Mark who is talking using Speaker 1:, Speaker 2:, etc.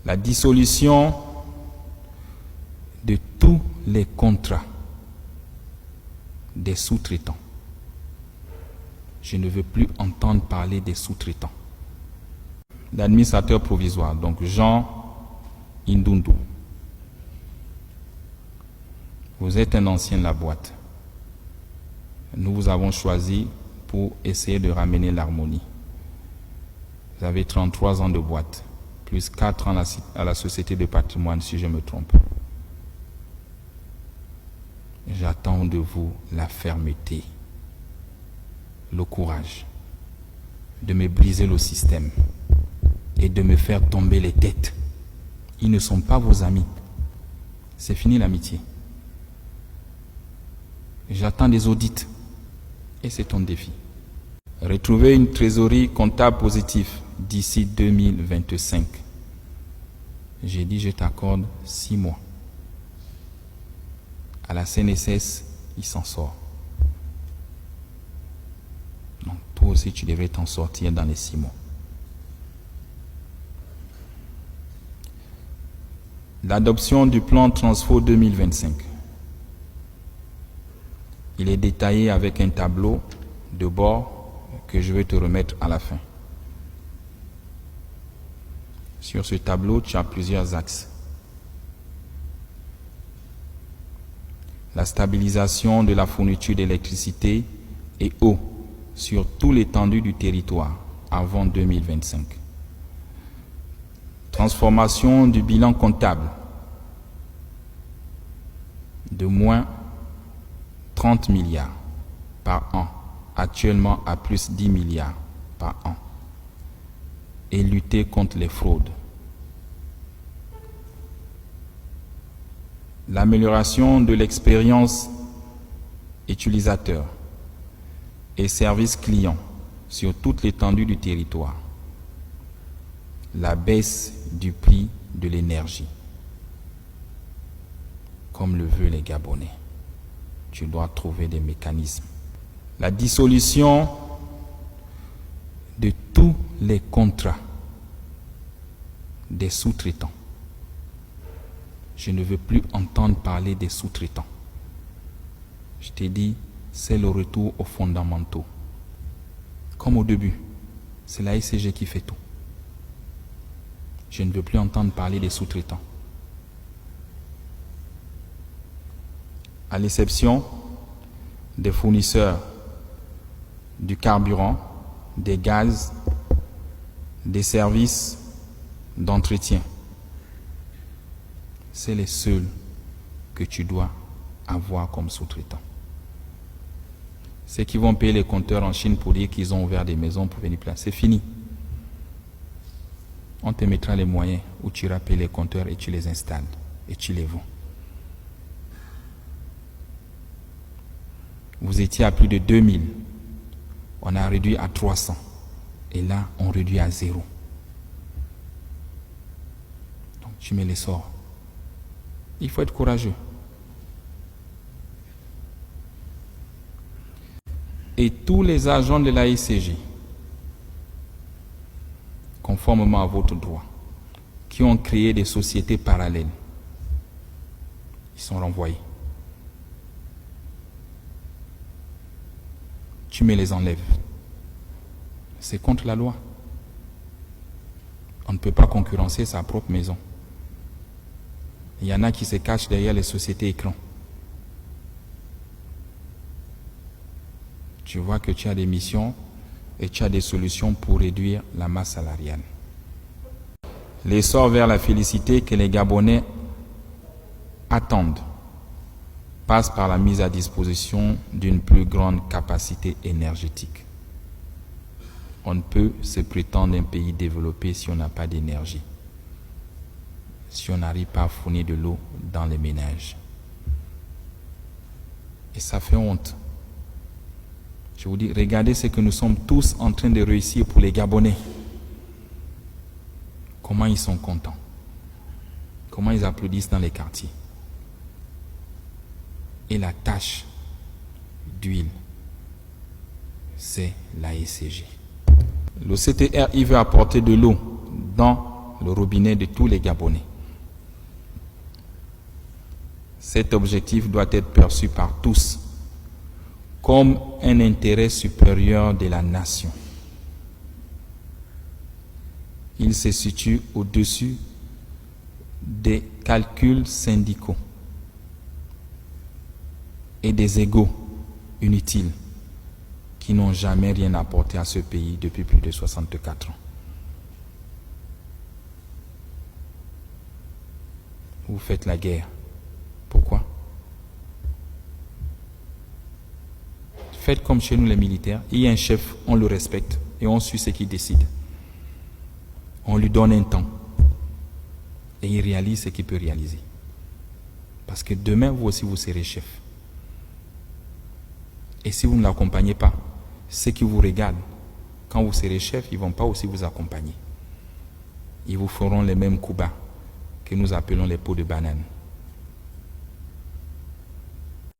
Speaker 1: La dissolution de tous les contrats des sous-traitants. Je ne veux plus entendre parler des sous-traitants. L'administrateur provisoire, donc Jean Indundu. Vous êtes un ancien de la boîte. Nous vous avons choisi pour essayer de ramener l'harmonie. Vous avez 33 ans de boîte, plus 4 ans à la Société de patrimoine, si je me trompe. J'attends de vous la fermeté, le courage de me briser le système et de me faire tomber les têtes. Ils ne sont pas vos amis. C'est fini l'amitié. J'attends des audits et c'est ton défi. Retrouver une trésorerie comptable positive d'ici 2025. J'ai dit je t'accorde 6 mois. À la CNSS, il s'en sort. Donc toi aussi tu devrais t'en sortir dans les 6 mois. L'adoption du plan Transfo 2025. Il est détaillé avec un tableau de bord que je vais te remettre à la fin. Sur ce tableau, tu as plusieurs axes. La stabilisation de la fourniture d'électricité et eau sur tout l'étendue du territoire avant 2025. Transformation du bilan comptable de moins 30 milliards par an, actuellement à plus 10 milliards par an, et lutter contre les fraudes. L'amélioration de l'expérience utilisateur et service client sur toute l'étendue du territoire. La baisse du prix de l'énergie, comme le veulent les Gabonais. Tu dois trouver des mécanismes. La dissolution de tous les contrats des sous-traitants. Je ne veux plus entendre parler des sous-traitants. Je t'ai dit, c'est le retour aux fondamentaux. Comme au début, c'est la SCG qui fait tout. Je ne veux plus entendre parler des sous-traitants. À l'exception des fournisseurs du carburant, des gaz, des services d'entretien. C'est les seuls que tu dois avoir comme sous-traitants. Ceux qui vont payer les compteurs en Chine pour dire qu'ils ont ouvert des maisons pour venir placer, c'est fini. On te mettra les moyens où tu iras payer les compteurs et tu les installes et tu les vends. Vous étiez à plus de 2000. On a réduit à 300. Et là, on réduit à 0. Donc, tu mets les sorts. Il faut être courageux. Et tous les agents de la ICG, conformément à votre droit, qui ont créé des sociétés parallèles, ils sont renvoyés. Tu me les enlèves. C'est contre la loi. On ne peut pas concurrencer sa propre maison. Il y en a qui se cachent derrière les sociétés écrans. Tu vois que tu as des missions et tu as des solutions pour réduire la masse salariale. L'essor vers la félicité que les Gabonais attendent passe par la mise à disposition d'une plus grande capacité énergétique. On ne peut se prétendre un pays développé si on n'a pas d'énergie, si on n'arrive pas à fournir de l'eau dans les ménages. Et ça fait honte. Je vous dis, regardez ce que nous sommes tous en train de réussir pour les Gabonais. Comment ils sont contents. Comment ils applaudissent dans les quartiers. Et la tâche d'huile, c'est la SCG. Le CTR, il veut apporter de l'eau dans le robinet de tous les Gabonais. Cet objectif doit être perçu par tous comme un intérêt supérieur de la nation. Il se situe au-dessus des calculs syndicaux et des égos inutiles qui n'ont jamais rien apporté à ce pays depuis plus de 64 ans. Vous faites la guerre. Pourquoi? Faites comme chez nous les militaires. Il y a un chef, on le respecte et on suit ce qu'il décide. On lui donne un temps et il réalise ce qu'il peut réaliser. Parce que demain, vous aussi, vous serez chef. Et si vous ne l'accompagnez pas, ceux qui vous regardent, quand vous serez chef, ils ne vont pas aussi vous accompagner. Ils vous feront les mêmes coups bas que nous appelons les pots de banane.